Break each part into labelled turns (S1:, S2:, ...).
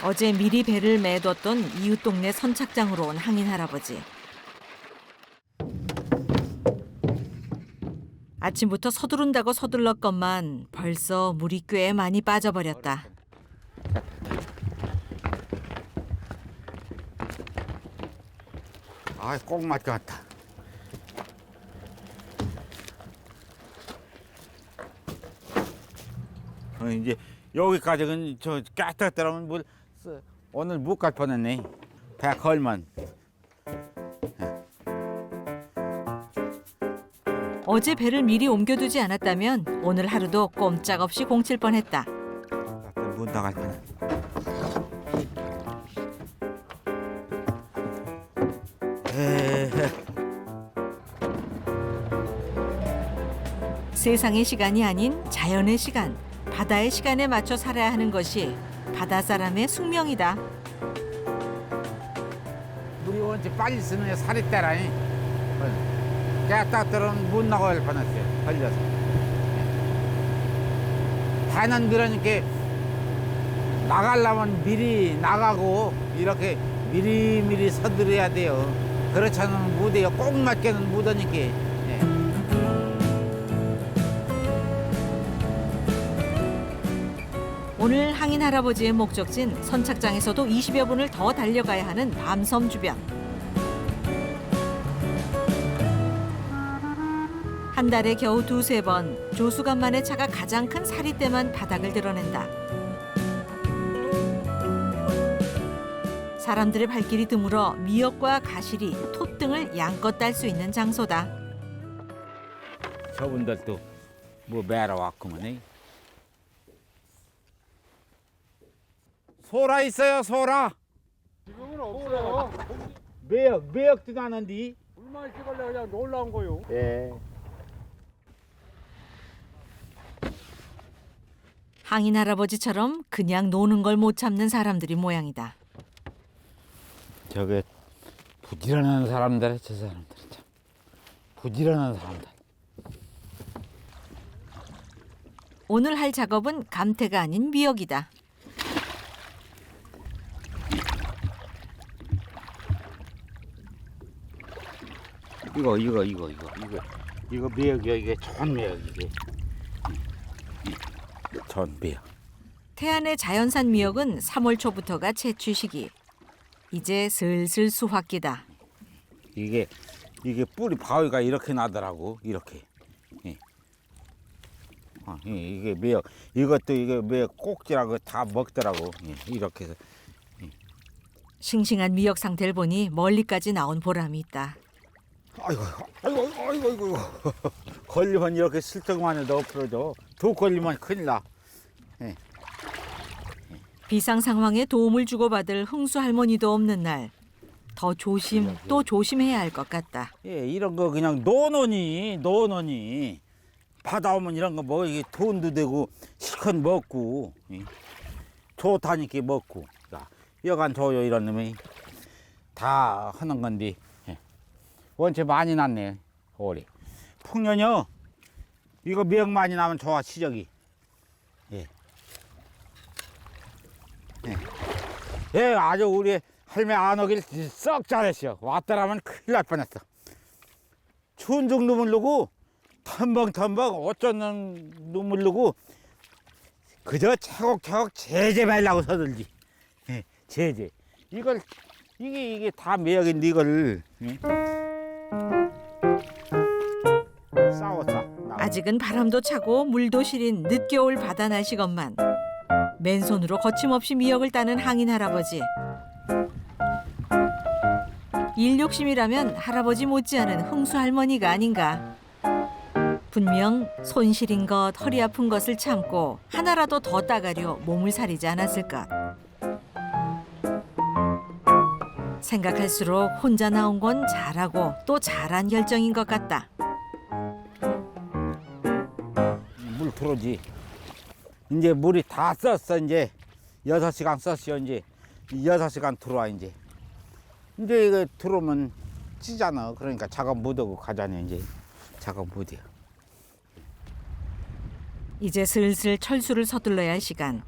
S1: 어제 미리 배를 매뒀던 이웃 동네 선착장으로 온 항인 할아버지. 아침부터 서두른다고 서둘렀건만 벌써 물이 꽤 많이 빠져버렸다.
S2: 아, 꼭 맞겠다. 이제 여기까지는 저 깨끗하더라면 물 오늘 못 갈 뻔했네. 배 걸만.
S1: 어제 배를 미리 옮겨두지 않았다면 오늘 하루도 꼼짝없이 공칠 뻔했다.
S2: 못 나갈 뻔.
S1: 세상의 시간이 아닌 자연의 시간, 바다의 시간에 맞춰 살아야 하는 것이 바다 사람의 숙명이다.
S2: 물이 원체 빨리 쓰는 살이 때라니. 깨끗하더라면 못 나갈 뻔했어요. 걸려서. 배는 그러니까 나가려면 미리 나가고 이렇게 미리미리 서두르야 돼요. 그렇지 않으면 못 해요. 꼭 맞게는 못 하니까. 예.
S1: 오늘 항인 할아버지의 목적지는 선착장에서도 20여 분을 더 달려가야 하는 밤섬 주변. 한 달에 겨우 두세 번 조수간만의 차가 가장 큰 사리때만 바닥을 드러낸다. 사람들의 발길이 드물어 미역과 가시리, 톳 등을 양껏 딸 수 있는 장소다.
S2: 저분들도 뭐 매러 왔구먼. 소라 있어요, 소라.
S3: 지금은 없어요.
S2: 매역도 나는데.
S3: 물만 찍을래 그냥 놀러 온 거요.
S2: 예.
S1: 항인 할아버지처럼 그냥 노는 걸 못 참는 사람들이 모양이다.
S2: 저게 부지런한 사람들, 저 사람들 참 부지런한 사람들.
S1: 오늘 할 작업은 감태가 아닌 미역이다.
S2: 이거 미역이야. 이게 전 미역 이게. 전 미역.
S1: 태안의 자연산 미역은 3월 초부터가 채취 시기. 이제 슬슬 수확기다.
S2: 이게 뿌리 바위가 이렇게 나더라고. 이렇게. 예. 이게 미역. 이것도 이게 미역 꼭지라고 다 먹더라고. 예. 이렇게 해서.
S1: 싱싱한 미역 상태를 보니 멀리까지 나온 보람이 있다.
S2: 아이고. 걸리면 이렇게 슬쩍만 해도 엎어져. 두 걸리면 큰일 나. 예.
S1: 비상 상황에 도움을 주고받을 흥수 할머니도 없는 날. 더 조심 또 조심해야 할 것 같다.
S2: 예, 이런 거 그냥 노노니. 바다 오면 이런 거 뭐 이게 돈도 되고 실컷 먹고. 예. 좋다니까 먹고. 야, 여간 줘요 이런 놈이 다 하는 건데. 예. 원체 많이 났네 올해. 풍년이요. 이거 미역 많이 나면 좋아 시적이. 예. 예, 아주 우리 할매 안 오길 썩 잘했어. 왔더라면 큰일 날 뻔했어. 춘중 눈물 누고 텀벙텀벙 어쩌는 눈물 누고 그저 차곡차곡 제제 말라고 서들지. 예, 제제. 이게 다 매역인데 이걸. 예? 싸웠어.
S1: 아직은 바람도 차고 물도 시린 늦겨울 바다 날씨건만 맨손으로 거침없이 미역을 따는 항인 할아버지. 일 욕심이라면 할아버지 못지않은 흥수 할머니가 아닌가. 분명 손 시린 것, 허리 아픈 것을 참고 하나라도 더 따가려 몸을 사리지 않았을 것. 생각할수록 혼자 나온 건 잘하고 또 잘한 결정인 것 같다.
S2: 물 들어오지. 이제 물이 다 썼어. 이제 6시간 썼어요. 이제 6시간 들어와. 이제 이거 들어오면 찌잖아. 그러니까 작업 못하고 가자니. 이제 작업 못해요.
S1: 이제 슬슬 철수를 서둘러야 할 시간.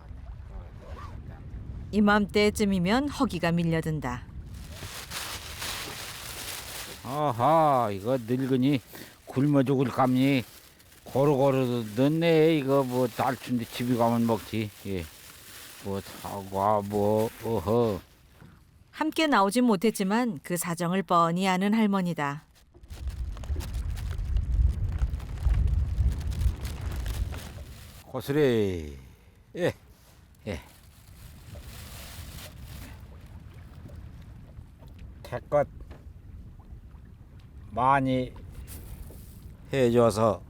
S1: 이맘때쯤이면 허기가 밀려든다.
S2: 아하, 이거 늙으니 굶어 죽을 감니 고루고루 넣네. 이거 뭐 날춘데 집에 가면 먹지. 예. 뭐 사과 뭐 어허.
S1: 함께 나오진 못했지만 그 사정을 뻔히 아는 할머니다.
S2: 고스레. 예. 예. 태껏 많이 해줘서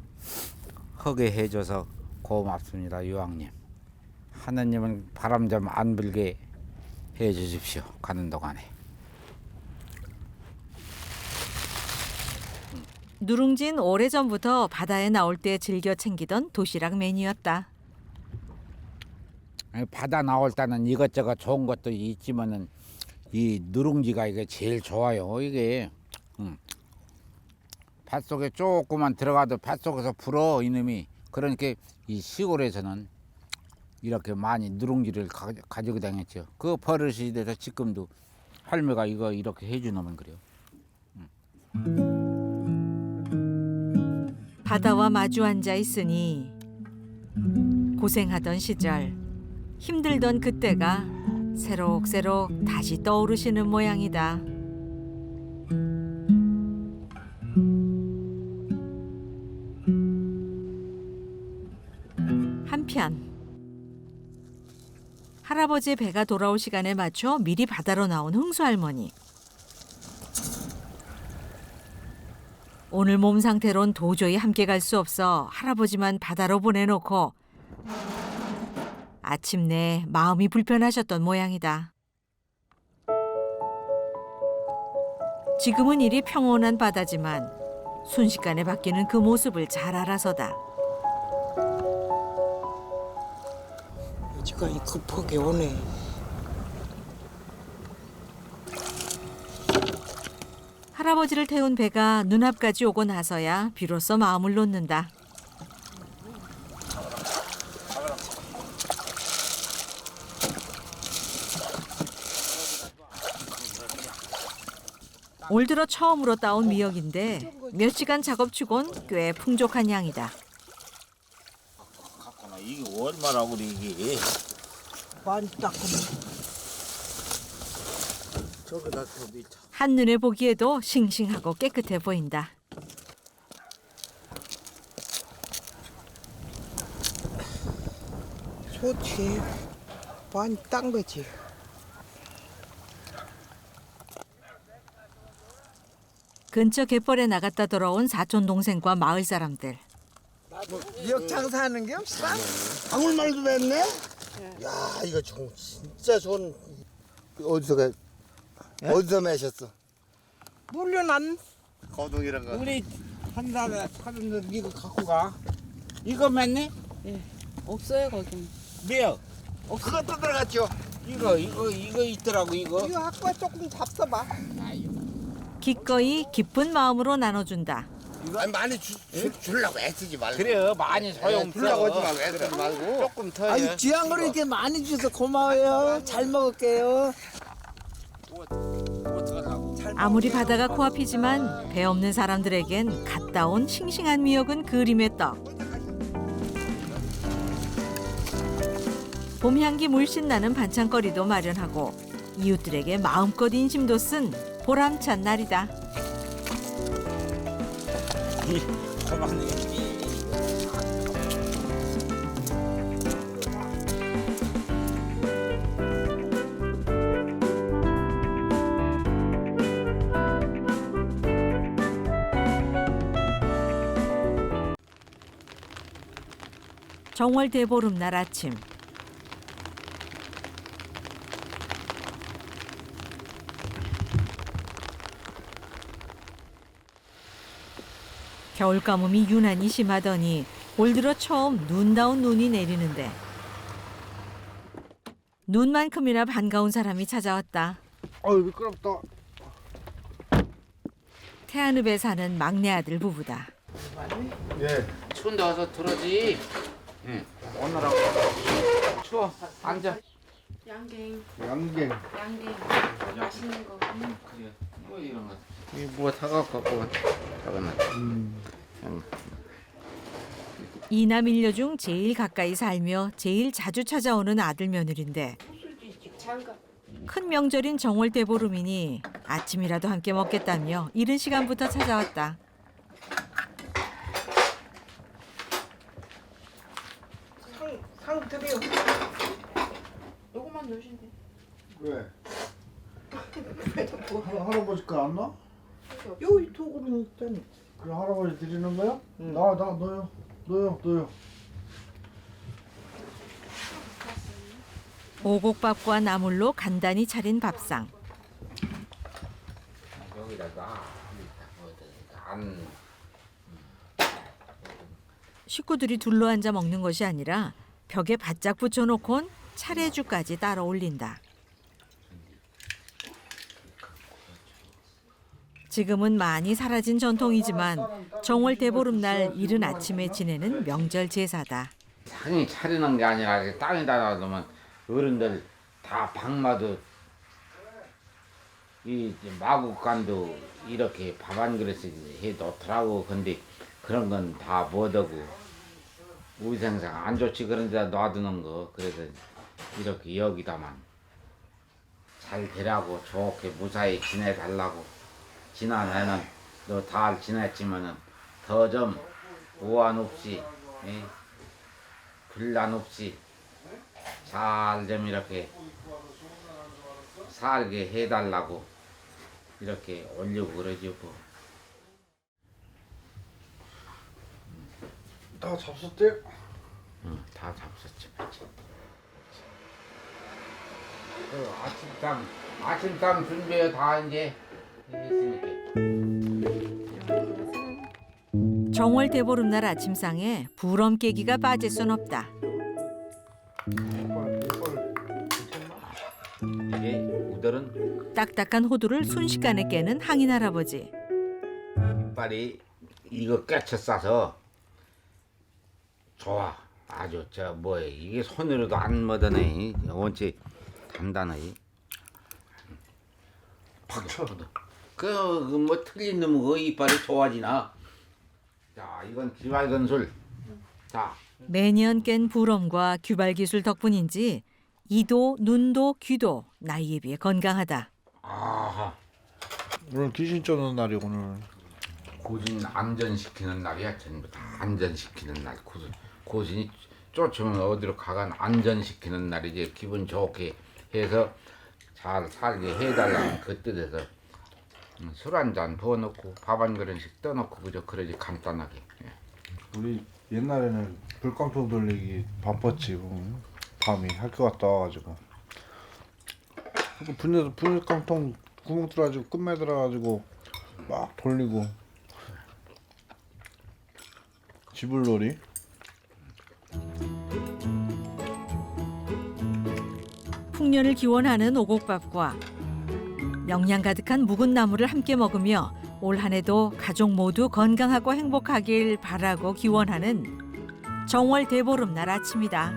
S2: 하게 해줘서 고맙습니다, 유왕님. 하느님은 바람 좀 안 불게 해주십시오, 가는 동안에.
S1: 누룽진 오래전부터 바다에 나올 때 즐겨 챙기던 도시락 메뉴였다.
S2: 아니, 바다 나올 때는 이것저것 좋은 것도 있지만은 이 누룽지가 이게 제일 좋아요. 이게 뱃속에 조금만 들어가도 뱃속에서 불어 이놈이. 그러니까 이 시골에서는 이렇게 많이 누룽지를 가지고 다녔죠. 그 버릇이 돼서 지금도 할매가 이거 이렇게 해주면 그래요.
S1: 바다와 마주 앉아 있으니 고생하던 시절, 힘들던 그때가 새록새록 다시 떠오르시는 모양이다. 한편 할아버지의 배가 돌아올 시간에 맞춰 미리 바다로 나온 흥수 할머니. 오늘 몸 상태론 도저히 함께 갈 수 없어 할아버지만 바다로 보내놓고 아침내 마음이 불편하셨던 모양이다. 지금은 이리 평온한 바다지만 순식간에 바뀌는 그 모습을 잘 알아서다.
S4: 여지간히 급하게 오네.
S1: 할아버지를 태운 배가 눈앞까지 오고 나서야 비로소 마음을 놓는다. 올 들어 처음으로 따온 미역인데 몇 시간 작업치곤 꽤 풍족한 양이다.
S2: 이게 얼마라고 그래 이게?
S4: 많이 닦으면 저기다 저기
S1: 한눈에 보기에도 싱싱하고 깨끗해 보인다.
S4: 좋지. 많이 딴 거지.
S1: 근처 갯벌에 나갔다 돌아온 사촌 동생과 마을 사람들.
S4: 미역 장사하는 게 없어?
S5: 방울말도 냈네? 야 이거 진짜 좋은 어디서 매셨어?
S4: 물려난
S5: 거둥이란 거.
S2: 우리 한 달에 사람들 이거 갖고 가. 이거 맞네?
S6: 없어요 거긴.
S2: 미역.
S5: 그것도 들어갔죠?
S2: 이거 있더라고 이거.
S4: 이거 아까 조금 잡숴봐.
S1: 기꺼이 기쁜 마음으로 나눠준다.
S5: 아니 많이 주려고 애쓰지 말고.
S2: 그래요 많이 소용
S5: 주려고 하지 말고 애쓰지 말고.
S2: 조금 더.
S4: 아유 귀한 걸 이렇게 많이 주셔서 고마워요. 잘 먹을게요.
S1: 아무리 바다가 코앞이지만 배 없는 사람들에겐 갔다 온 싱싱한 미역은 그림의 떡. 봄 향기 물씬 나는 반찬거리도 마련하고 이웃들에게 마음껏 인심도 쓴 보람찬 날이다. 정월 대보름날 아침. 겨울 가뭄이 유난히 심하더니 올 들어 처음 눈다운 눈이 내리는데 눈만큼이나 반가운 사람이 찾아왔다.
S5: 어이 미끄럽다.
S1: 태안읍에 사는 막내 아들 부부다.
S5: 예.
S2: 추운데 와서 들어지. 응. 오늘하고 추워. 앉아.
S6: 양갱.
S5: 양갱.
S6: 양갱. 맛있는 거.
S2: 그래. 뭐 이런 거.
S5: 이 뭐 사갖고 잠깐만.
S1: 이남 일녀 중 제일 가까이 살며 제일 자주 찾아오는 아들 며느리인데
S6: 장갑.
S1: 큰 명절인 정월 대보름이니 아침이라도 함께 먹겠다며 이른 시간부터 찾아왔다.
S4: 상 드려.
S6: 요거만 넣으시면 돼.
S4: 왜? 할아버지 거 안 놔?
S6: 요 도구는 있잖아.
S4: 그래 할아버지 드리는 거야? 나 넣어요.
S1: 오곡밥과 나물로 간단히 차린 밥상.
S2: 여기다가 안
S1: 식구들이 둘러앉아 먹는 것이 아니라 벽에 바짝 붙여놓곤 차례주까지 따라 올린다. 지금은 많이 사라진 전통이지만 정월 대보름날 이른 아침에 지내는 명절 제사다.
S2: 상이 차리는 게 아니라 땅에다 놔두면 어른들 다 방마도 이 마구간도 이렇게 밥 한 그릇씩 해 놓더라고. 근데 그런 건 다 못하고 위생상 안 좋지. 그런 데다 놔두는 거. 그래서 이렇게 여기다만 잘 되라고 좋게 무사히 지내달라고. 지난 해는 너 다 지냈지만은 더 좀 오한 없이 분란 없이 잘 좀 이렇게 살게 해달라고 이렇게 올리고 그러죠. 뭐.
S4: 다 잡섰대?
S2: 응, 다 잡섰지. 아침상 준비해 다 이제 했으니까.
S1: 정월 대보름날 아침상에 부럼 깨기가 빠질 순 없다.
S2: 이게 우들은
S1: 딱딱한 호두를 순식간에 깨는 항인 할아버지.
S2: 이빨이 이거 깨쳐 싸서 좋아. 아주 저 뭐야 이게 손으로도 안 묻어내. 원체 단단해.
S4: 박쳐.
S2: 그뭐 틀린 놈 그 이빨이 좋아지나. 자 이건 귀맑은 술. 자
S1: 매년 깬 부럼과 규발 기술 덕분인지 이도, 눈도, 귀도 나이에 비해 건강하다.
S2: 아하.
S7: 오늘 귀신 쫓는 날이 오늘.
S2: 고진 안전시키는 날이야. 전부 다 안전시키는 날. 고진이 쫓으면 어디로 가간 안전시키는 날이지. 기분 좋게 해서 잘 살게 해달라는 그 뜻에서 술 한 잔 부어놓고 밥 한 그릇씩 떠놓고 그저 그러지 간단하게.
S7: 우리 옛날에는 불깡통 돌리기 바빴지. 밤이 학교 갔다 와가지고. 불깡통 구멍 뚫어가지고 끝매 들어가지고 막 돌리고. 지불놀이.
S1: 풍년을 기원하는 오곡밥과 영양 가득한 묵은 나물을 함께 먹으며 올 한 해도 가족 모두 건강하고 행복하길 바라고 기원하는 정월 대보름날 아침이다.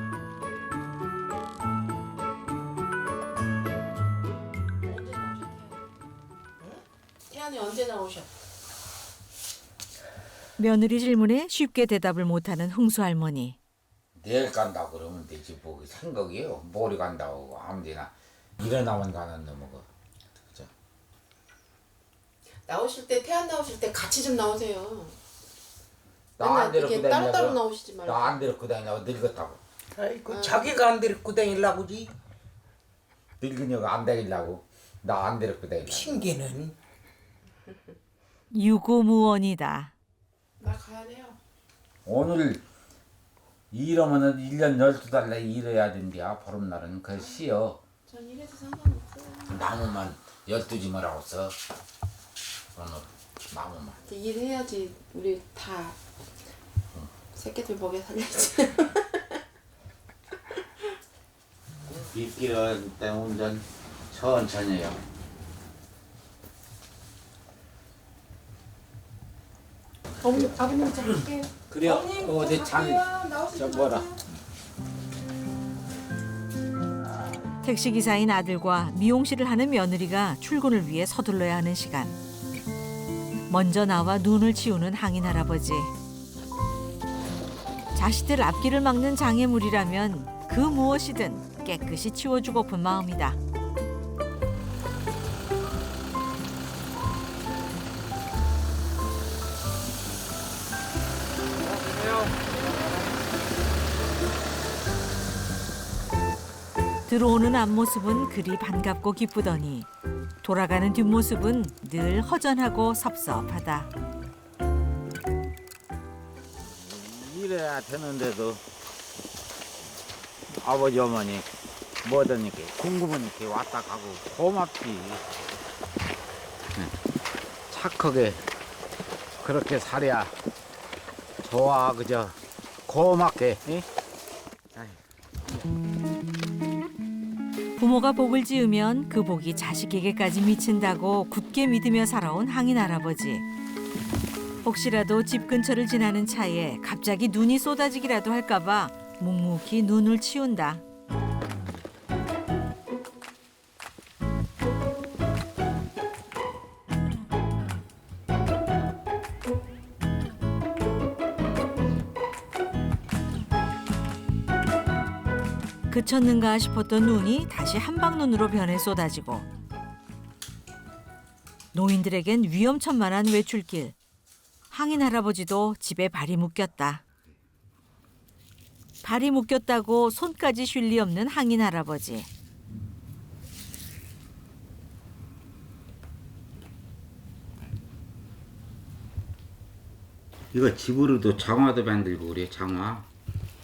S6: 태안이 언제 나오셔?
S1: 며느리 질문에 쉽게 대답을 못하는 흥수 할머니.
S2: 내일 간다고 그러면 되지 뭐 생각이에요. 모레 간다고 아무데나 일어나면 가는 놈은 그죠.
S6: 나오실 때 태안 나오실 때 같이 좀 나오세요.
S2: 나 안
S6: 맨날
S2: 데리고
S6: 이렇게 따로따로
S2: 다니냐고.
S6: 나오시지 말고.
S2: 나 안 데리고 다니냐고 늙었다고.
S8: 아이고 자기가 안 데리고 다니려고지.
S2: 늙은이가 안 다니려고. 나 안 데리고 다니려고.
S8: 핑계는.
S1: 유고무원이다.
S6: 나 가야 돼요.
S2: 오늘 일하면은 1년 12달 내에 일해야 된대야. 보름날은 그 쉬어.
S6: 전 이래도 상관없어요.
S2: 나무만 12짐을 하고 써. 오늘 나무만.
S6: 이제 일해야지 우리 다 새끼들 먹여 살려야지.
S2: 입길은 때 운전 천천히 해요.
S6: 아버님 좀 할게요.
S2: 그래요. 어디 장, 저 뭐라.
S1: 택시기사인 아들과 미용실을 하는 며느리가 출근을 위해 서둘러야 하는 시간. 먼저 나와 눈을 치우는 항인 할아버지. 자식들 앞길을 막는 장애물이라면 그 무엇이든 깨끗이 치워주고픈 마음이다. 들어오는 앞모습은 그리 반갑고 기쁘더니 돌아가는 뒷모습은 늘 허전하고 섭섭하다.
S2: 이래야 되는데도 아버지 어머니 뭐든 이렇게 궁금은 이렇게 왔다 가고 고맙지. 착하게 그렇게 살아야 좋아. 그저 고맙게. 응?
S1: 부모가 복을 지으면 그 복이 자식에게까지 미친다고 굳게 믿으며 살아온 항인 할아버지. 혹시라도 집 근처를 지나는 차에 갑자기 눈이 쏟아지기라도 할까봐 묵묵히 눈을 치운다. 그쳤는가 싶었던 눈이 다시 한방눈으로 변해 쏟아지고 노인들에겐 위험천만한 외출길. 항인 할아버지도 집에 발이 묶였다. 발이 묶였다고 손까지 쉴 리 없는 항인 할아버지.
S5: 이거 집으로도 장화도 만들고 그래. 장화.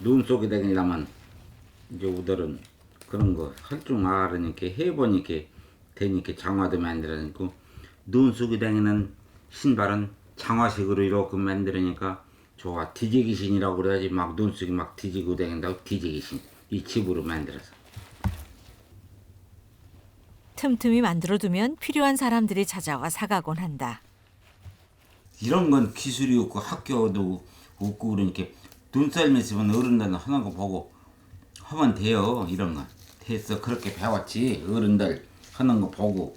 S5: 눈 속에 다니려면 이제 우들은 그런 거 할 줄 알으니까 해보니까 되니까 장화도 만들어니까 눈 속에 다니는 신발은 장화식으로 이렇게 만들으니까 좋아. 뒤지기신이라고 그래야지. 막 눈 속에 막 뒤지고 다닌다고. 뒤지기신. 이 집으로 만들어서.
S1: 틈틈이 만들어두면 필요한 사람들이 찾아와 사가곤 한다.
S5: 이런 건 기술이 없고 학교도 없고 그러니까 눈썰미 있으면 어른들 하는 거 보고 하면 돼요. 이런 건 됐어. 그렇게 배웠지. 어른들 하는 거 보고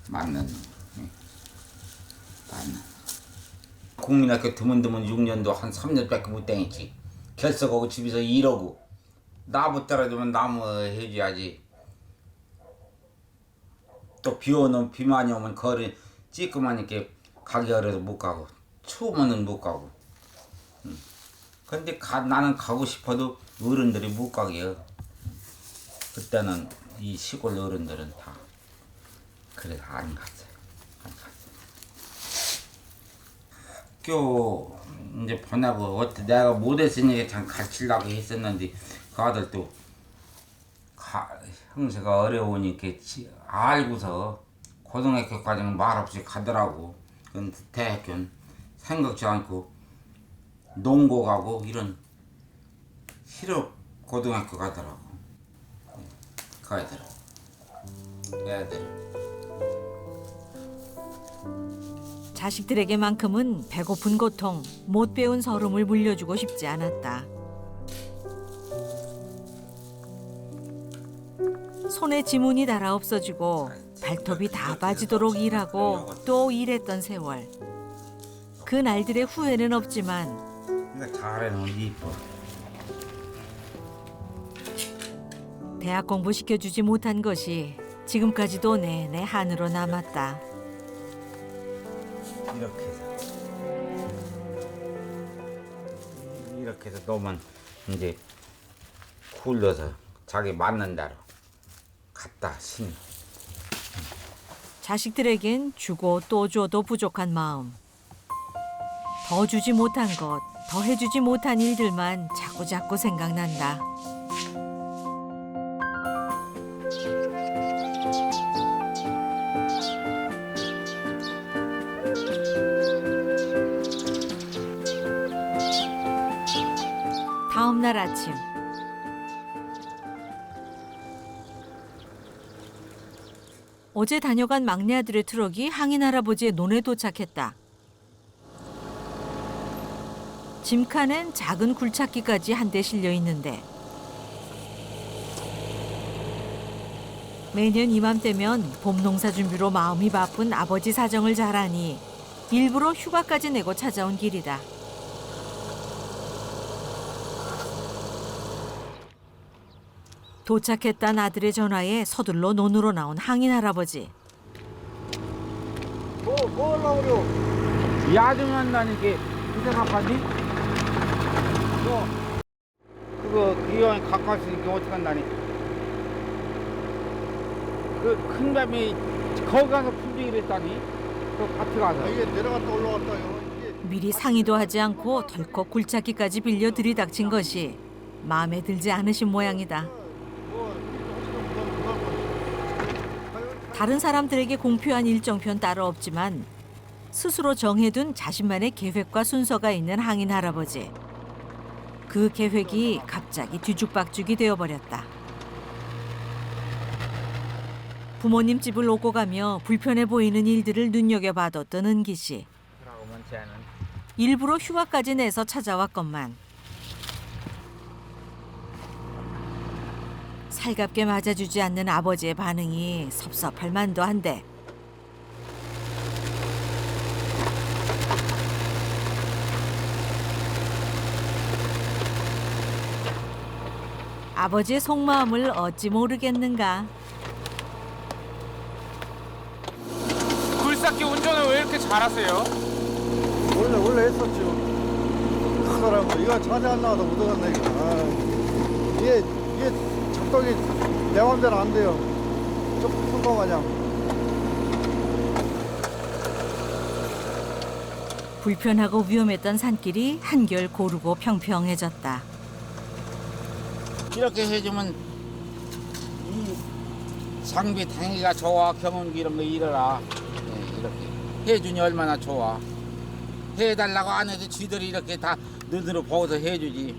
S5: 맞는 국민학교 드문드문 6년도 한 3년밖에 못 다녔지. 결석하고 집에서 일하고 나무 떨어지면 나무 해줘야지. 또 비 오면 비 많이 오면 거리 찌끄만 이렇게 가기 어려서 못 가고 추우면은 못 가고. 근데 나는 가고 싶어도 어른들이 못 가게요. 그때는 이 시골 어른들은 다 그래서 안 갔어요. 안 갔어요. 학교 이제 보내고 어때 내가 못했으니까 참 가르치려고 했었는데 그 아들도 형세가 어려우니까 알고서 고등학교까지는 말없이 가더라고. 근데 대학교는 생각지 않고 농고 가고 이런 실업 고등학교 가더라고. 그 애들.
S1: 자식들에게만큼은 배고픈 고통, 못 배운 서름을 물려주고 싶지 않았다. 손에 지문이 달아 없어지고 발톱이 다 빠지도록 일하고 또 일했던 세월. 그 날들의 후회는 없지만
S5: 그러니까 잘해놓은 이뻐.
S1: 대학 공부 시켜주지 못한 것이 지금까지도 내내 한으로 남았다.
S5: 이렇게 해서 너만 이제 굴러서 자기 맞는 대로 갔다 신.
S1: 자식들에겐 주고 또 줘도 부족한 마음. 더 주지 못한 것, 더 해주지 못한 일들만 자꾸자꾸 생각난다. 다음 날 아침. 어제 다녀간 막내 아들의 트럭이 항인 할아버지의 논에 도착했다. 짐칸엔 작은 굴착기까지 한 대 실려 있는데 매년 이맘때면 봄 농사 준비로 마음이 바쁜 아버지 사정을 잘 아니 일부러 휴가까지 내고 찾아온 길이다. 도착했다는 아들의 전화에 서둘러 논으로 나온 항인 할아버지.
S7: 뭐 하려고 그래요?
S2: 야중 한다니까 그새 가봤니? 그거 기왕에 가까이 있으니까 어떻게 한다니? 그 큰 뱀이 거기 가서 품종이 랬다니? 그 밭에 가서.
S7: 이게 내려갔다 올라갔다요. 이게
S1: 미리 상의도 하지 않고 덜컥 굴착기까지 빌려 들이닥친 것이 마음에 들지 않으신 모양이다. 다른 사람들에게 공표한 일정표는 따로 없지만 스스로 정해둔 자신만의 계획과 순서가 있는 항인 할아버지. 그 계획이 갑자기 뒤죽박죽이 되어버렸다. 부모님 집을 오고 가며 불편해 보이는 일들을 눈여겨봐뒀던 은기 씨. 일부러 휴가까지 내서 찾아왔건만 살갑게 맞아주지 않는 아버지의 반응이 섭섭할 만도 한데 아버지의 속마음을 어찌 모르겠는가.
S3: 굴삭기 운전을 왜 이렇게 잘하세요?
S7: 원래 했었죠. 하더라고. 이거 자세 안 나와도 못 오간다 이거. 아, 이게 작동이 내 맘대로 안 돼요. 조금 큰거 마냥.
S1: 불편하고 위험했던 산길이 한결 고르고 평평해졌다.
S2: 이렇게 해주면 이 장비 당기가 좋아. 경운기 이런 거 잃어라. 네, 이렇게 해주니 얼마나 좋아. 해달라고 안 해도 쥐들이 이렇게 다 눈으로 보고서 해주지.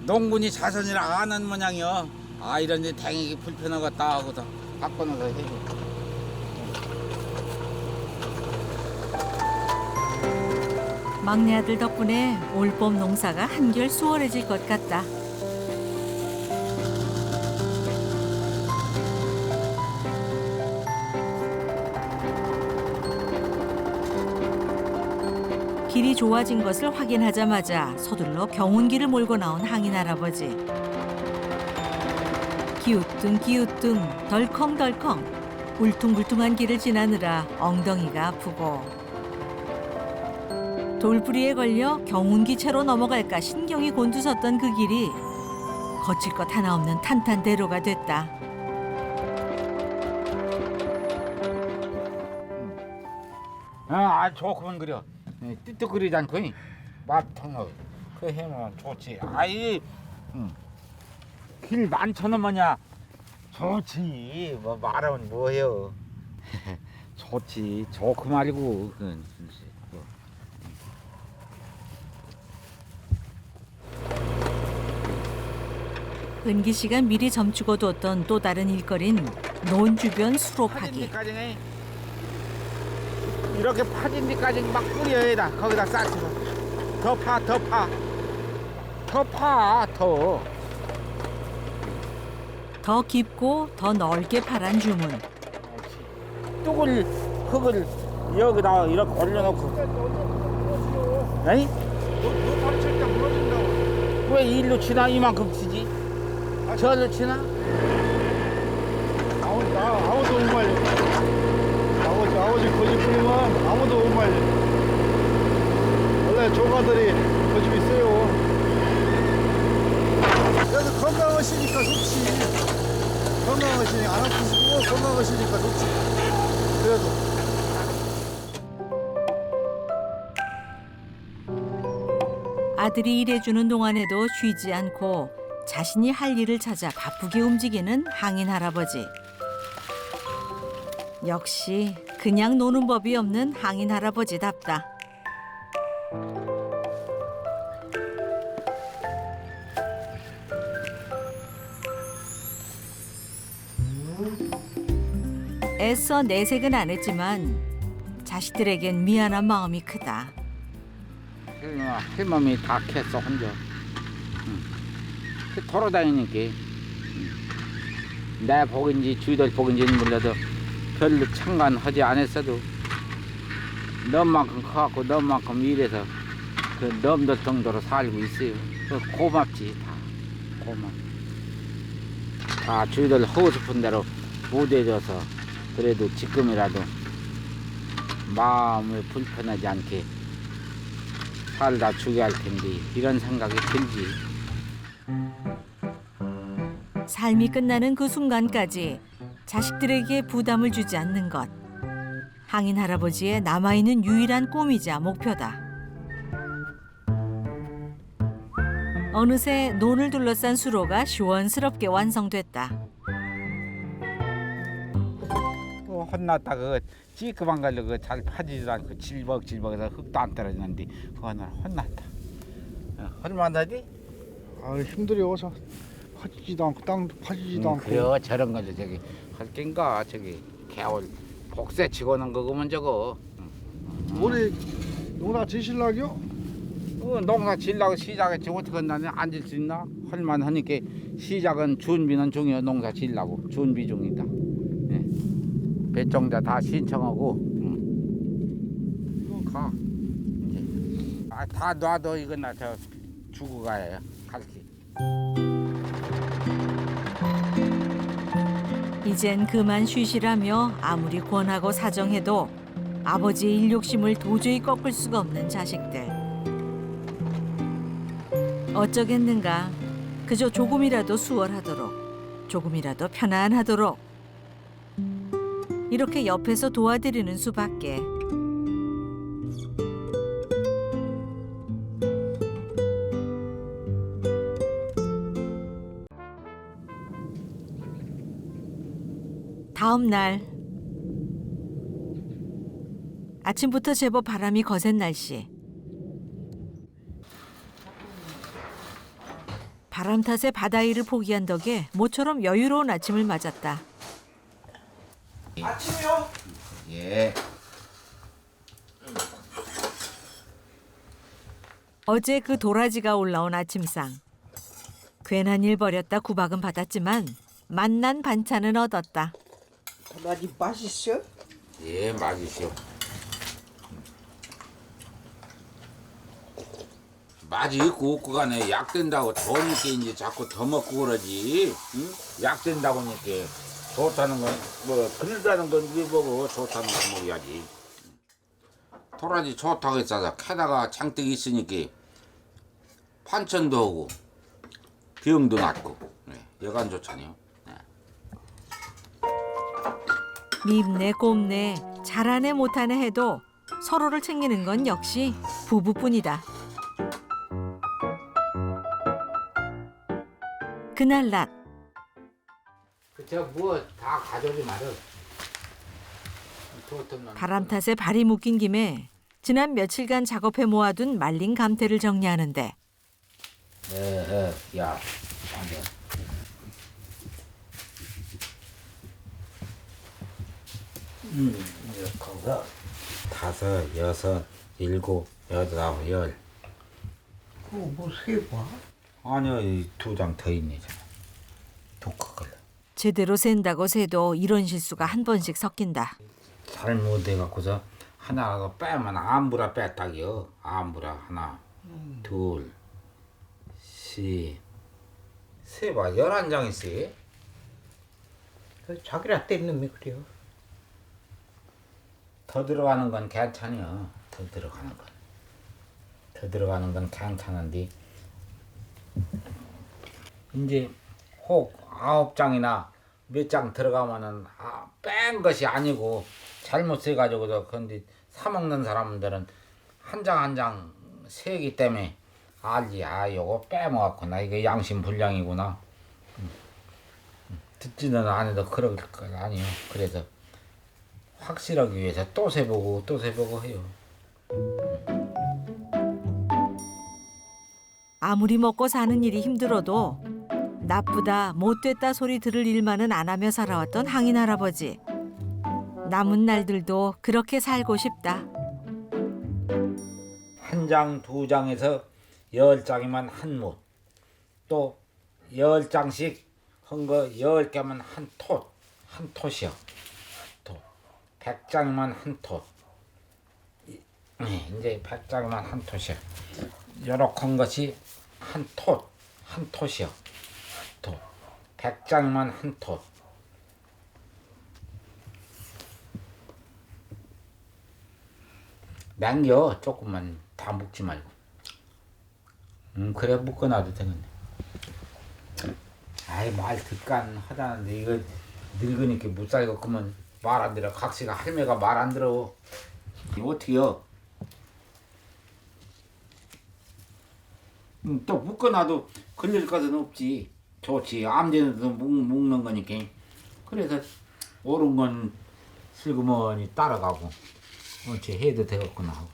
S2: 농군이 자선이라 아는 모양이여. 아 이런 데 당기기 불편하겠다 하고서 바꿔놓어서 해줘.
S1: 막내 아들 덕분에 올봄 농사가 한결 수월해질 것 같다. 길이 좋아진 것을 확인하자마자 서둘러 경운기를 몰고 나온 항인 할아버지. 기우뚱기우뚱 덜컹덜컹 울퉁불퉁한 길을 지나느라 엉덩이가 아프고 돌부리에 걸려 경운기채로 넘어갈까 신경이 곤두섰던 그 길이 거칠 것 하나 없는 탄탄대로가 됐다.
S2: 아 좋구만 그려. 뜨뜻거리지 않고 맛통어 그 해면 좋지. 아이 길 많잖아 뭐냐. 좋지. 뭐 말하면 뭐해요. 좋지. 좋고 말고 그건 뭐.
S1: 은기 씨가 미리 점치고뒀던 또 다른 일거리는 논 주변 수로파기.
S2: 파진디까지 이렇게 파진디까지 막 뿌려야 돼. 거기다 싸치고 더 파.
S1: 더 깊고 더 넓게 파란 주문.
S2: 뚝을 흙을 여기다 이렇게 올려놓고. 에이?
S7: 너 다리 칠때 무너진다고.
S2: 왜 일로 치나 이만큼 치지? 저로 치나?
S7: 아무도 못 말려. 아버지 고집 부리면 아무도 못 말려. 원래 조가들이 고집 있어요. 그래도 건강하시니까 좋지. 건강하시니까 안 아프시고 건강하시니까 좋지. 그래도.
S1: 아들이 일해주는 동안에도 쉬지 않고 자신이 할 일을 찾아 바쁘게 움직이는 항인 할아버지. 역시 그냥 노는 법이 없는 항인 할아버지답다. 애써 내색은 안 했지만 자식들에겐 미안한 마음이 크다.
S2: 할멈이 다 캤어 혼자. 돌아다니니까
S5: 내 복인지 주위들 복인지는 몰라도 별로 참관하지 않았어도 너만큼 커갖고 너만큼 일해서 그 넘들 정도로 살고 있어요. 그 고맙지 다 고맙. 다 주위들 하고 싶은 대로 못해줘서 그래도 지금이라도 마음을 불편하지 않게 살다 주게 할 텐데 이런 생각이 들지.
S1: 삶이 끝나는 그 순간까지 자식들에게 부담을 주지 않는 것. 항인 할아버지의 남아있는 유일한 꿈이자 목표다. 어느새 논을 둘러싼 수로가 시원스럽게 완성됐다.
S2: 혼났다 그 찌끄만 걸로 그잘 파지도 않고 질벅질벅해서 흙도 안 떨어지는데 그거는 혼났다. 할만하지?
S7: 아 힘들어서 파지지도 않고 땅도 파지지도 않고.
S2: 그래 저런 걸로 저기 할 겐가 저기 개월 복세 치고는 그거면 저거.
S7: 올해 농사 지실락이요?
S2: 농사 질라고 시작했지 어떻게 나는 앉을 수 있나? 할만하니까 시작은 준비는 중이야. 농사 질라고 준비 중이다. 예. 배종자 다 신청하고 이거 가 이제 다 놔둬. 이거 나 저 주고 가야 갈게.
S1: 이젠 그만 쉬시라며 아무리 권하고 사정해도 아버지의 일욕심을 도저히 꺾을 수가 없는 자식들. 어쩌겠는가. 그저 조금이라도 수월하도록, 조금이라도 편안하도록 이렇게 옆에서 도와드리는 수밖에. 다음 날 아침부터 제법 바람이 거센 날씨. 바람 탓에 바다 일을 포기한 덕에 모처럼 여유로운 아침을 맞았다.
S8: 아침이요?
S5: 예.
S1: 어제 그 도라지가 올라온 아침상. 괜한 일 벌였다 구박은 받았지만 맛난 반찬은 얻었다.
S8: 도라지 맛있어?
S5: 예, 맛이시오. 맛이 있고 없고 간에 약 된다고 좋으니까 이제 자꾸 더 먹고 그러지. 응? 약 된다고 하니까 좋다는 건 뭐 그러다는 건 우리 보고 좋다는 건 먹어야지. 도라지 좋다고 했어서 캐다가 장떡 있으니까 판천도 하고 병도 낫고 여간 좋잖아요.
S1: 밉네 곱네 잘하네 못하네 해도 서로를 챙기는 건 역시 부부뿐이다. 그날 낮
S2: 그저 뭐 다 가져오지 말어.
S1: 바람 탓에 발이 묶인 김에 지난 며칠간 작업해 모아둔 말린 감태를 정리하는데
S5: 야, 안 돼.
S8: 이렇게
S5: 다섯, 여섯, 일곱, 여덟, 아홉, 열.
S8: 그거 뭐 세봐?
S5: 아니요, 두 장 더 있네. 독학을.
S1: 제대로 센다고 세도 이런 실수가 한 번씩 섞인다.
S5: 잘못해갖고서 하나 빼면 암브라 뺐다기요. 암브라 하나, 둘, 셋, 세봐 11장 있어요.
S8: 자기라 뗀 놈이 그래요.
S5: 더 들어가는 건 괜찮아요. 더 들어가는 건. 더 들어가는 건 괜찮은데 이제 혹 9장이나 몇 장 들어가면은 뺀 것이 아니고 잘못 세가지고서 근데 사 먹는 사람들은 한 장 한 장 세기 때문에 알지. 요거 빼먹었구나. 이게 양심 불량이구나. 듣지는 않아도 그럴 건 아니에요. 그래서 확실하기 위해서 또 세보고 또 세보고 해요.
S1: 아무리 먹고 사는 일이 힘들어도 나쁘다 못됐다 소리 들을 일만은 안 하며 살아왔던 항인 할아버지. 남은 날들도 그렇게 살고 싶다.
S5: 한 장, 두 장에서 10장이면 한 못. 또 10장씩 헌거 10개면 한 톳이요. 톳. 100장이면 한 톳. 이제 100장이면 한 톳이요. 요렇게 한 것이 한 톳이요. 톳. 100장이면 한 톳. 남겨 조금만 다 묶지 말고. 그래 묶어놔도 되겠네. 아이 말 듣간 하자는데 이거 늙으니까 못 살고 그러면 말 안 들어. 각시가 할매가 말 안 들어. 이거 어떻게요? 또 묶어놔도 걸릴 것은 없지. 좋지. 아무데나도 묶는 거니까. 그래서 옳은 건 슬그머니 따라가고 어찌 해도 되겠구나 하고.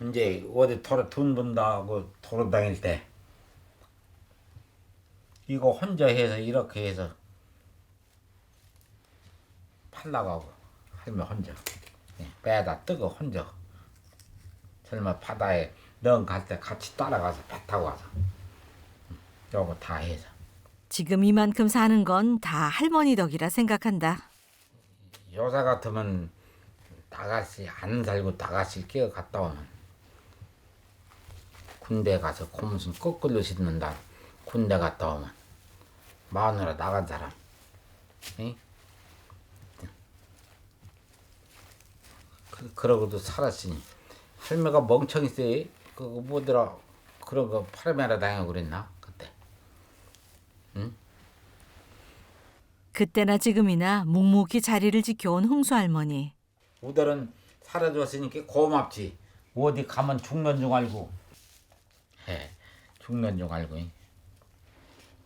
S5: 이제 어디 돈 번다고 돌아다닐 때 이거 혼자 해서 이렇게 해서 팔나가고 할매 혼자 배에다 뜨고 혼자 설마 바다에 넌 갈 때 같이 따라가서 배 타고 와서 요거 다 해서
S1: 지금 이만큼 사는 건 다 할머니 덕이라 생각한다.
S5: 요새 같으면 나가시 안 살고 나가시 끼어 갔다 오면 군대 가서 고무신 거꾸로 신는다. 군대 갔다 오면 마누라 나간 사람, 응? 그러고도 살았으니 할매가 멍청이세. 그거 뭐더라 그런 거 파르메라 당하고 그랬나 그때? 응?
S1: 그때나 지금이나 묵묵히 자리를 지켜온 흥수 할머니.
S5: 우들은 살아줬으니까 고맙지. 어디 가면 죽는 줄 알고. 해 죽는 줄 알고.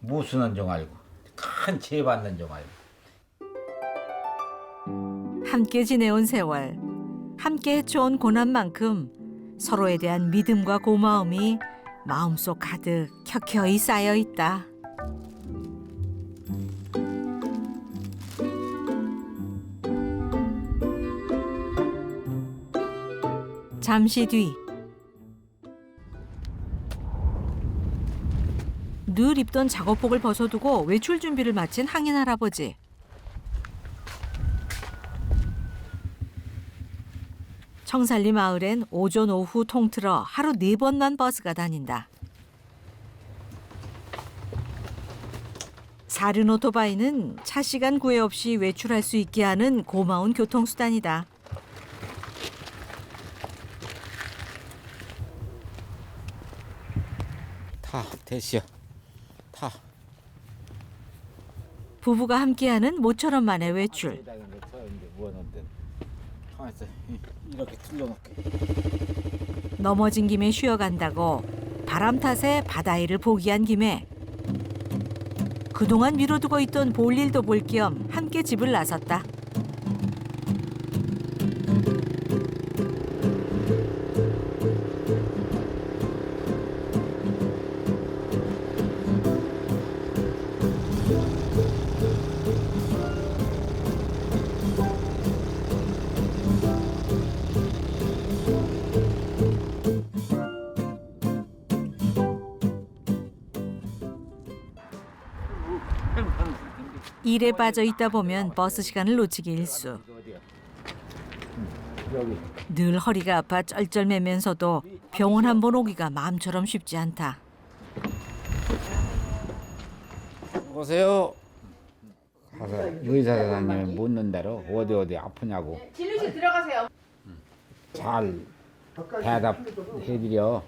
S5: 무수는 줄 알고. 큰 죄 받는 줄 알고.
S1: 함께 지내온 세월, 함께 헤쳐온 고난만큼 서로에 대한 믿음과 고마움이 마음속 가득 켜켜이 쌓여 있다. 잠시 뒤 늘 입던 작업복을 벗어두고 외출 준비를 마친 항인 할아버지. 청살리 마을엔 오전 오후 통틀어 하루 4번만 버스가 다닌다. 사륜 오토바이는 차 시간 구애 없이 외출할 수 있게 하는 고마운 교통수단이다.
S5: 타 됐어. 타.
S1: 부부가 함께하는 모처럼 만의 외출.
S2: 이렇게 틀려놓게.
S1: 넘어진 김에 쉬어간다고 바람 탓에 바다 일을 포기한 김에 그동안 미뤄두고 있던 볼일도 볼 겸 함께 집을 나섰다. 일에 빠져 있다 보면 버스 시간을 놓치기 일쑤. 늘 허리가 아파 쩔쩔매면서도 병원 한 번 오기가 마음처럼 쉽지 않다.
S5: 오세요. 가서 의사 선생님이 묻는 대로 어디 아프냐고
S6: 진료실 들어가세요.
S5: 잘 대답해드려.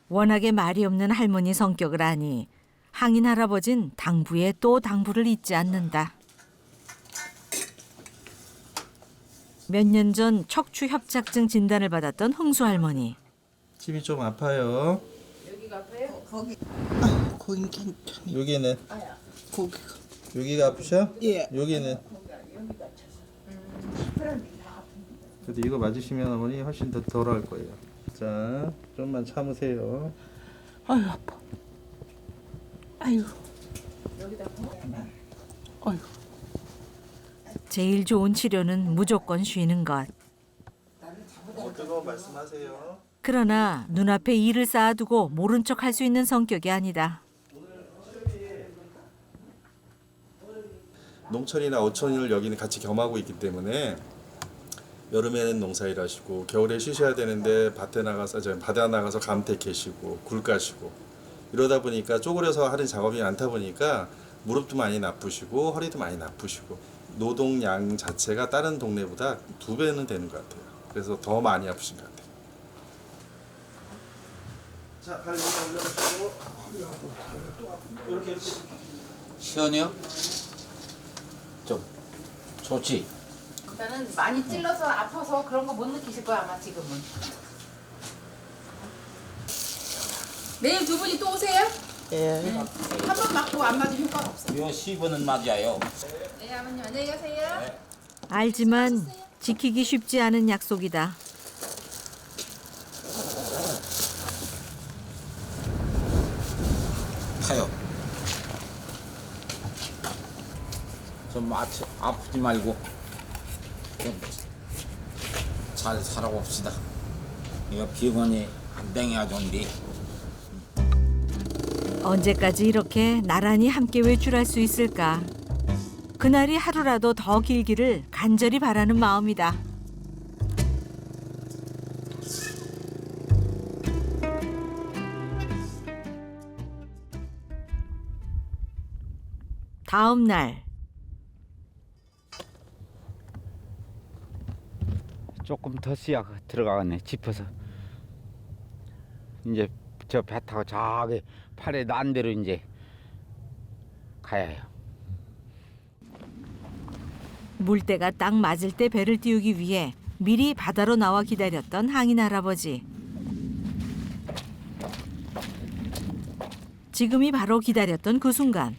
S1: 워낙에 말이 없는 할머니 성격을 아니 항인 할아버진 당부에 또 당부를 잊지 않는다. 몇 년 전 척추 협착증 진단을 받았던 흥수 할머니.
S7: 집이 좀 아파요.
S6: 여기가 아파요?
S8: 거긴 괜찮아.
S7: 여기는
S8: 거기가.
S7: 여기가 아프셔?
S8: 예.
S7: 여기는. 그래도 이거 맞으시면 어머니 훨씬 더 덜할 거예요. 자, 좀만 참으세요.
S8: 아유 아파. 아유. 아유.
S1: 제일 좋은 치료는 무조건 쉬는 것.
S7: 뜨거운 말씀하세요.
S1: 그러나 눈앞에 일을 쌓아두고 모른 척 할 수 있는 성격이 아니다.
S9: 농촌이나 어촌을 여기는 같이 겸하고 있기 때문에 여름에는 농사일 하시고 겨울에 쉬셔야 되는데 바다 나가서 감태 캐시고 굴 까시고 이러다 보니까 쪼그려서 하는 작업이 많다 보니까 무릎도 많이 나쁘시고 허리도 많이 나쁘시고 노동량 자체가 다른 동네보다 2배는 되는 것 같아요. 그래서 더 많이 아프신 것 같아요.
S7: 자, 발을 올려주시고 이렇게
S5: 시원해요? 좀 좋지?
S6: 일단은 많이 찔러서 아파서 그런 거 못 느끼실 거야 아마 지금은. 내일 두 분이 또 오세요?
S8: 예.
S6: 한 번 맞고 안 맞으면 효과가 없어요.
S5: 요 10원은 맞아요.
S6: 네 아버님 안녕히 가세요.
S1: 알지만 지키기 쉽지 않은 약속이다.
S5: 타요. 좀 아프지 말고 좀 잘 살아봅시다. 이거 비건이 안 땡해야 좋은데.
S1: 언제까지 이렇게 나란히 함께 외출할 수 있을까? 그날이 하루라도 더 길기를 간절히 바라는 마음이다. 다음 날
S2: 조금 더 씨앗 들어가겠네. 짚어서 이제 저 배 타고 저기 팔에 난 대로 이제 가야 해요.
S1: 물때가 딱 맞을 때 배를 띄우기 위해 미리 바다로 나와 기다렸던 항인 할아버지. 지금이 바로 기다렸던 그 순간.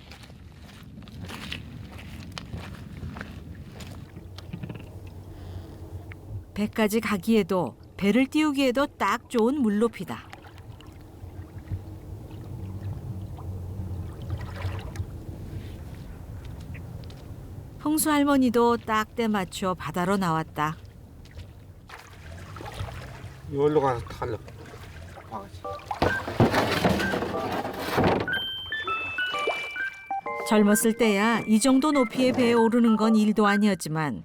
S1: 배까지 가기에도 배를 띄우기에도 딱 좋은 물높이다. 홍수 할머니도 딱 때 맞춰 바다로 나왔다.
S2: 여기로 가서 탈러.
S1: 젊었을 때야 이 정도 높이의 배에 오르는 건 일도 아니었지만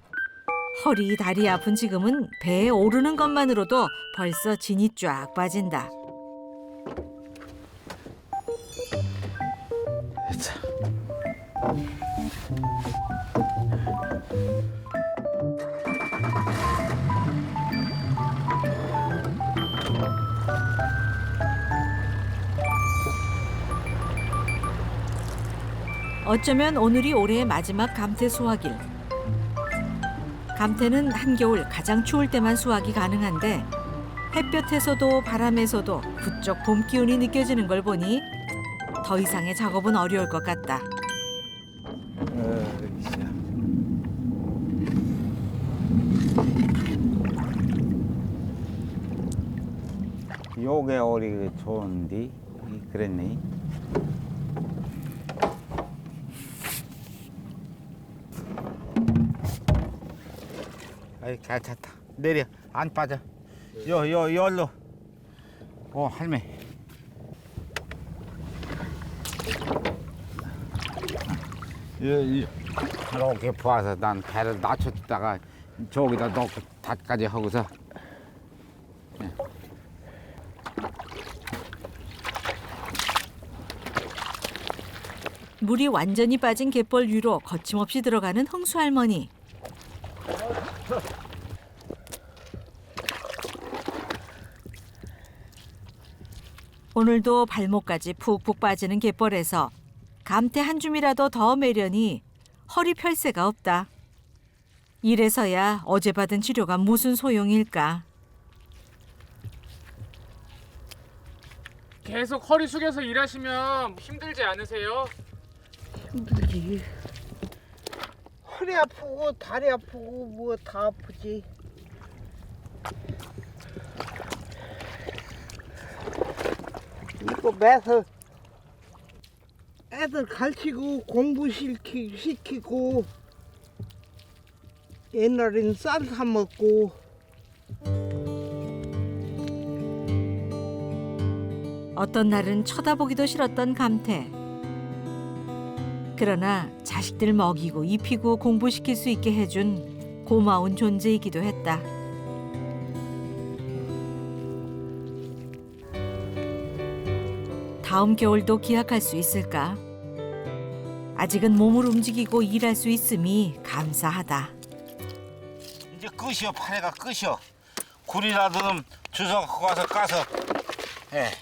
S1: 허리, 다리 아픈 지금은 배에 오르는 것만으로도 벌써 진이 쫙 빠진다. 어쩌면 오늘이 올해의 마지막 감태 수확일. 감태는 한겨울 가장 추울 때만 수확이 가능한데 햇볕에서도 바람에서도 부쩍 봄 기운이 느껴지는 걸 보니 더 이상의 작업은 어려울 것 같다.
S2: 요게 오리 좋은데 그랬네. 아이 괜찮다. 내려 안 빠져. 여기로. 할매. 이렇게 부어서 난 배를 낮췄다가 저기다 넣고 닫까지 하고서.
S1: 물이 완전히 빠진 갯벌 위로 거침없이 들어가는 홍수 할머니. 오늘도 발목까지 푹푹 빠지는 갯벌에서 감태 한 줌이라도 더 매려니 허리 펼 새가 없다. 이래서야 어제 받은 치료가 무슨 소용일까?
S3: 계속 허리 숙여서 일하시면 힘들지 않으세요?
S8: 힘들지. 허리 아프고 다리 아프고 뭐 다 아프지. 이거 매서 애들 가르치고 공부시키고 옛날엔 쌀 사 먹고
S1: 어떤 날은 쳐다보기도 싫었던 감태. 그러나 자식들 먹이고 입히고 공부시킬 수 있게 해준 고마운 존재이기도 했다. 다음 겨울도 기약할 수 있을까? 아직은 몸을 움직이고 일할 수 있음이 감사하다.
S2: 이제 끝이요. 파래가 끝이요. 굴이라도 좀 주워 가서 까서. 예.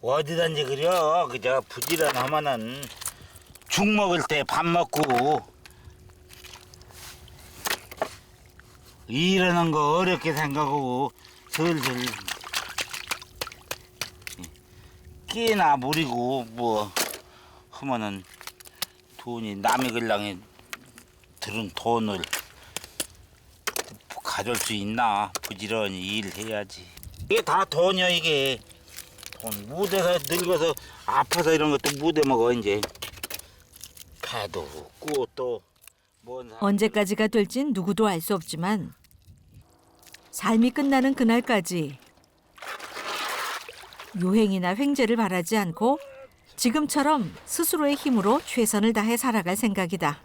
S2: 어디든지 그려. 그저 부지런하면은 죽 먹을 때 밥 먹고 일하는 거 어렵게 생각하고 슬슬 끼나 무리고 뭐 하면은 돈이 남의 걸랑에 들은 돈을 가져올 수 있나. 부지런히 일해야지. 이게 다 돈이야. 이게 돈. 무대에서 늙어서 아파서 이런 것도 무대 먹어. 이제 배도 꽃도
S1: 언제까지가 될진 누구도 알 수 없지만 삶이 끝나는 그날까지 유행이나 횡재를 바라지 않고 지금처럼 스스로의 힘으로 최선을 다해 살아갈 생각이다.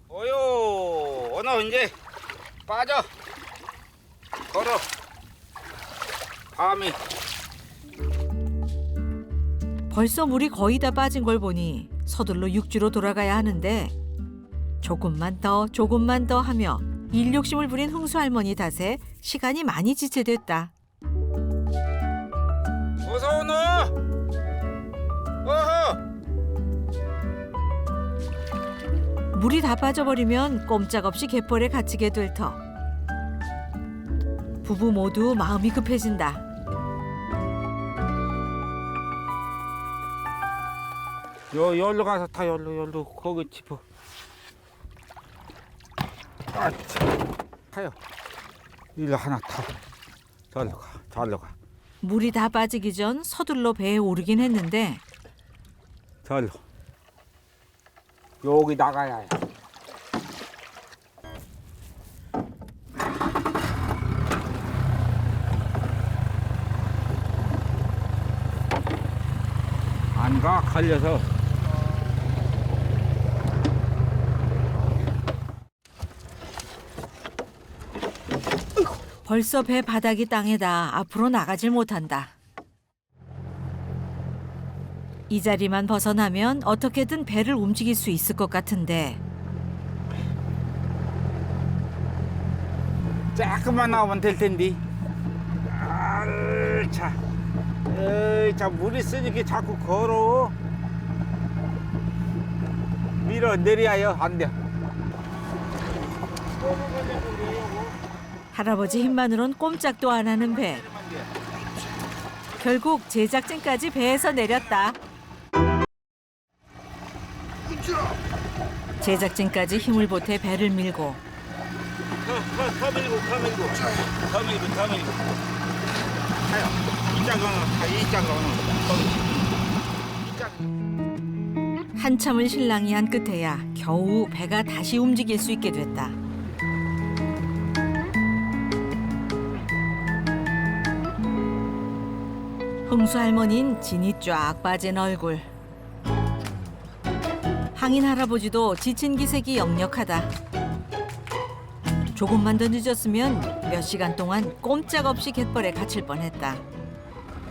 S2: 어요, 오늘 이제 빠져. 걸어. 밤이.
S1: 벌써 물이 거의 다 빠진 걸 보니 서둘러 육지로 돌아가야 하는데 조금만 더 하며 일 욕심을 부린 흥수 할머니 탓에 시간이 많이 지체됐다.
S2: 어서 오너. 어허.
S1: 물이 다 빠져버리면 꼼짝없이 갯벌에 갇히게 될 터. 부부 모두 마음이 급해진다.
S2: 열로 가서 타. 열로 거기 짚어. 아, 타요. 일로 하나 타. 절로 가.
S1: 물이 다 빠지기 전 서둘러 배에 오르긴 했는데
S2: 절로. 여기 나가야 해. 안 가, 걸려서.
S1: 벌써 배 바닥이 땅에다 앞으로 나가질 못한다. 이 자리만 벗어나면 어떻게든 배를 움직일 수 있을 것 같은데
S2: 조금만 나오면 될 텐데. 아유, 차. 에이, 자, 물이 쓰니까 자꾸 걸어. 밀어 내려요. 안 돼.
S1: 할아버지 힘만으론 꼼짝도 안 하는 배. 결국 제작진까지 배에서 내렸다. 제작진까지 힘을 보태 배를 밀고
S2: 더 밀고. 가요. 이쪽으로.
S1: 한참을 실랑이 한 끝에야 겨우 배가 다시 움직일 수 있게 됐다. 흥수 할머니는 진이 쫙 빠진 얼굴. 항인 할아버지도 지친 기색이 역력하다. 조금만 더 늦었으면 몇 시간 동안 꼼짝없이 갯벌에 갇힐 뻔했다.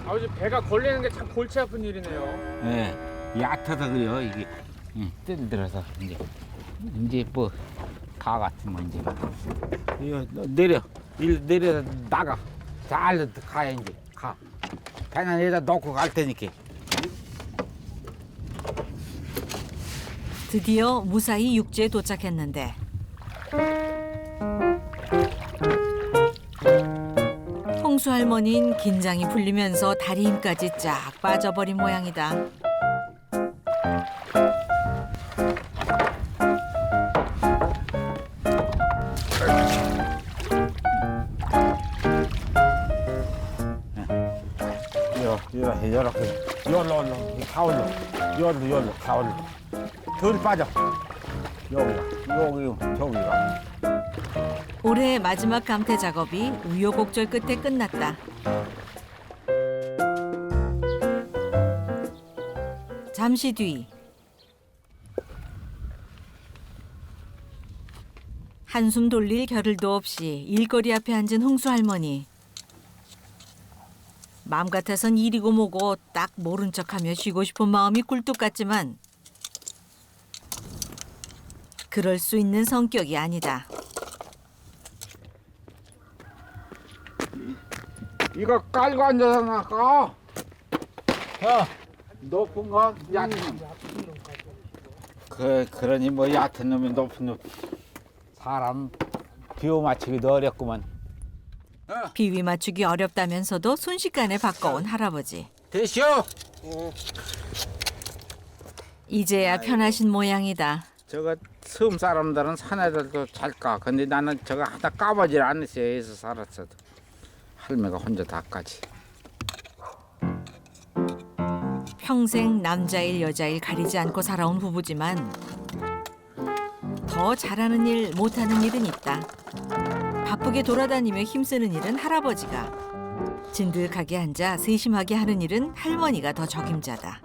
S3: 아버지 배가 걸리는 게 참 골치 아픈 일이네요.
S2: 네, 얕아서 그래요. 이게 뜰들어서 이제 뭐 다 같으면 이제 이거 내려서 나가. 잘 가야 이제 가. 배는 여기다 놓고 갈 테니까.
S1: 드디어 무사히 육지에 도착했는데 홍수 할머니는 긴장이 풀리면서 다리 힘까지 쫙 빠져버린 모양이다.
S2: 이렇게 열로 가올로 열로 가올로 덜 빠져. 여기가 저기가
S1: 올해 마지막 감태 작업이 우여곡절 끝에 끝났다. 잠시 뒤 한숨 돌릴 겨를도 없이 일거리 앞에 앉은 흥수 할머니. 마음 같아선 일이고 뭐고 딱 모른 척하며 쉬고 싶은 마음이 굴뚝 같지만 그럴 수 있는 성격이 아니다.
S2: 이거 깔고 앉아서 나가. 높은 거, 얕은 거. 그러니 뭐 얕은 놈이 높은 놈. 사람 비호 맞추기도 어렵구만.
S1: 비위 맞추기 어렵다면서도 순식간에 바꿔온 할아버지.
S2: 됐쇼.
S1: 이제야 편하신 모양이다.
S2: 저거 섬 사람들은 사내들도 잘 까. 근데 나는 저거 하다 까보질 않았어요. 애서 살았어도. 할매가 혼자 다 까지.
S1: 평생 남자일 여자일 가리지 않고 살아온 부부지만 더 잘하는 일 못하는 일은 있다. 바쁘게 돌아다니며 힘쓰는 일은 할아버지가, 진득하게 앉아 세심하게 하는 일은 할머니가 더 적임자다.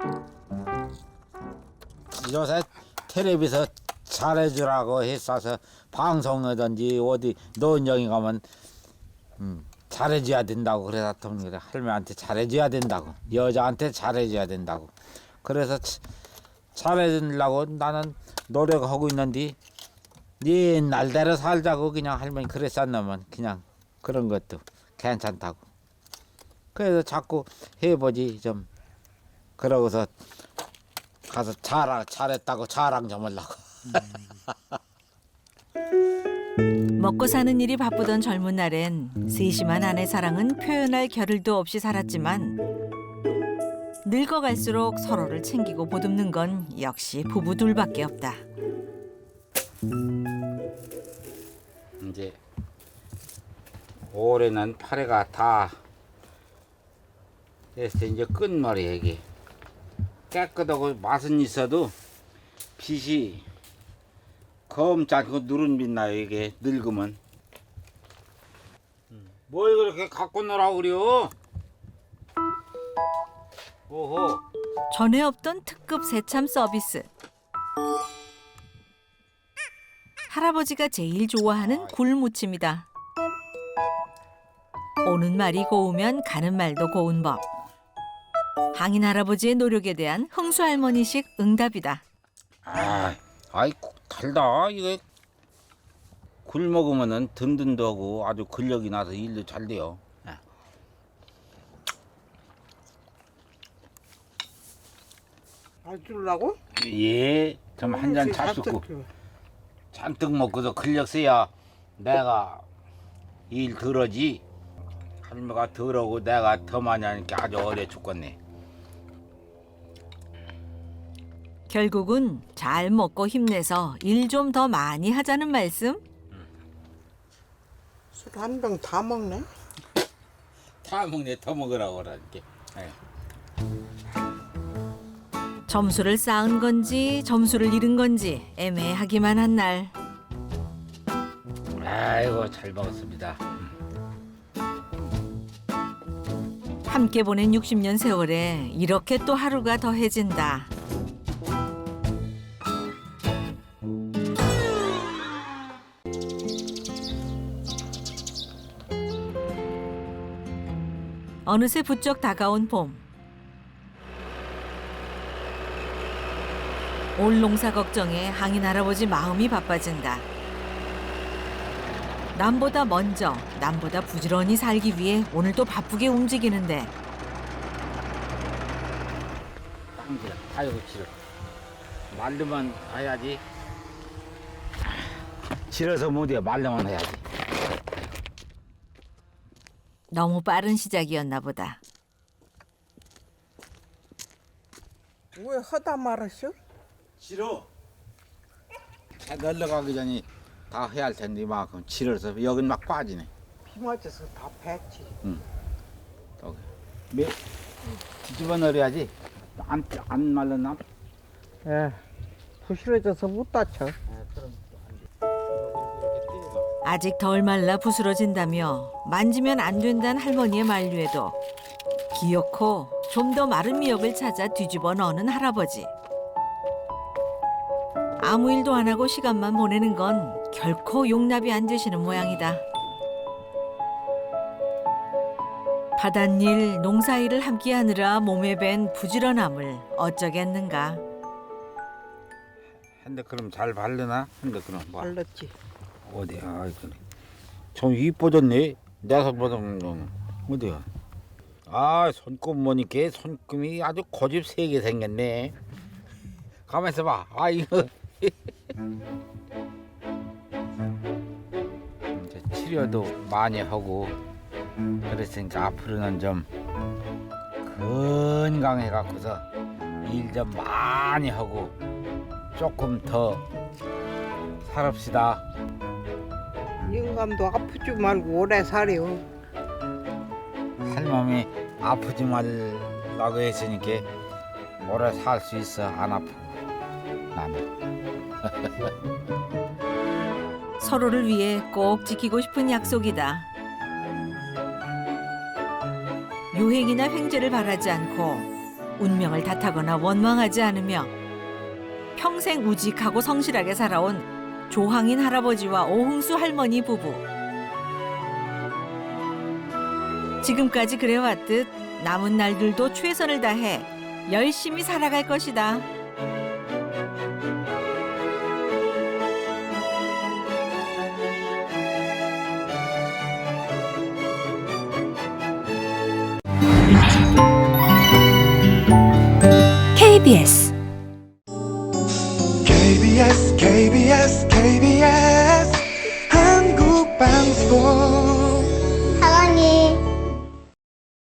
S2: 요새 텔레비에서 잘해주라고 했어서 방송이든지 어디 노은정이 가면 잘해줘야 된다고 그래서 통일에 할머니한테 잘해줘야 된다고, 여자한테 잘해줘야 된다고. 그래서 잘해주려고 나는 노력하고 있는데 옛날대로 살자고 그냥 할머니 그랬었나면 그냥 그런 것도 괜찮다고. 그래서 자꾸 해보지 좀. 그러고서 가서 잘했다고 자랑 좀 하려고.
S1: 먹고 사는 일이 바쁘던 젊은 날엔 세심한 아내 사랑은 표현할 겨를도 없이 살았지만 늙어갈수록 서로를 챙기고 보듬는 건 역시 부부 둘밖에 없다.
S2: 이제 올해는 파래가 다 됐을 이제 끝말이야. 이게 깨끗하고 맛은 있어도 빛이 검잖고 누른 빛 나요. 이게 늙으면. 뭘 그렇게 갖고 놀라고 그래요? 오호.
S1: 전에 없던 특급 새참 서비스. 할아버지가 제일 좋아하는 굴무침이다. 오는 말이 고우면 가는 말도 고운 법. 항인 할아버지의 노력에 대한 흥수 할머니식 응답이다.
S2: 아이 달다. 이거 굴 먹으면은 든든도 하고 아주 근력이 나서 일도 잘 돼요.
S8: 안 줄라고?
S2: 예, 좀 한 잔 잡수고 잔뜩 먹고서 근력 써야 내가 일 덜하지. 할머니가 덜하고 내가 더 많이 하니까 아주 어려 죽겠네.
S1: 결국은 잘 먹고 힘내서 일 좀 더 많이 하자는 말씀?
S8: 술 한 병 다 먹네.
S2: 다 먹네. 더 먹으라고 그러니까.
S1: 점수를 쌓은 건지 점수를 잃은 건지 애매하기만 한 날.
S2: 아이고 잘 먹었습니다.
S1: 함께 보낸 60년 세월에 이렇게 또 하루가 더해진다. 어느새 부쩍 다가온 봄. 올 농사 걱정에 항인 할아버지 마음이 바빠진다. 남보다 먼저, 남보다 부지런히 살기 위해 오늘도 바쁘게 움직이는데
S2: 땅지라. 아이고 싫어. 말로만 해야지. 싫어서 못해. 말로만 해야지.
S1: 너무 빠른 시작이었나 보다.
S8: 왜 하다 말았어?
S2: 싫어. 해 날라가기 전에 다 해야 할 텐데 이만큼 치러서 여긴 막 빠지네.
S8: 비 맞아서 다 뱄지.
S2: 몇 집어넣어야지. 안 말랐나?
S8: 예, 부실해져서 못 다쳐.
S2: 그럼 또 안 돼. 이렇게 떼가.
S1: 아직 덜 말라 부스러진다며 만지면 안 된다는 할머니의 만류에도 기어코 좀 더 마른 미역을 찾아 뒤집어 넣는 할아버지. 아무 일도 안 하고 시간만 보내는 건 결코 용납이 안 되시는 모양이다. 바닷일, 농사일을 함께하느라 몸에 밴 부지런함을 어쩌겠는가.
S2: 근데 그럼 잘 바르나? 근데 그럼 뭐
S8: 발랐지.
S2: 어디야? 그래. 좀 이뻐졌네. 내가 보던 어디야? 아 손금 보니까 손금이 아주 고집 세게 생겼네. 가만 있어봐. 아 이거 이제 치료도 많이 하고 그랬으니까 앞으로는 좀 건강해 갖고서 일 좀 많이 하고 조금 더 살읍시다.
S8: 영감도 아프지 말고 오래 살요.
S2: 할멈이 아프지 말라고 했으니까 오래 살 수 있어. 안 아프고 나는.
S1: 서로를 위해 꼭 지키고 싶은 약속이다. 유행이나 횡재를 바라지 않고 운명을 탓하거나 원망하지 않으며 평생 우직하고 성실하게 살아온 조항인 할아버지와 오흥수 할머니 부부. 지금까지 그래왔듯 남은 날들도 최선을 다해 열심히 살아갈 것이다.
S10: KBS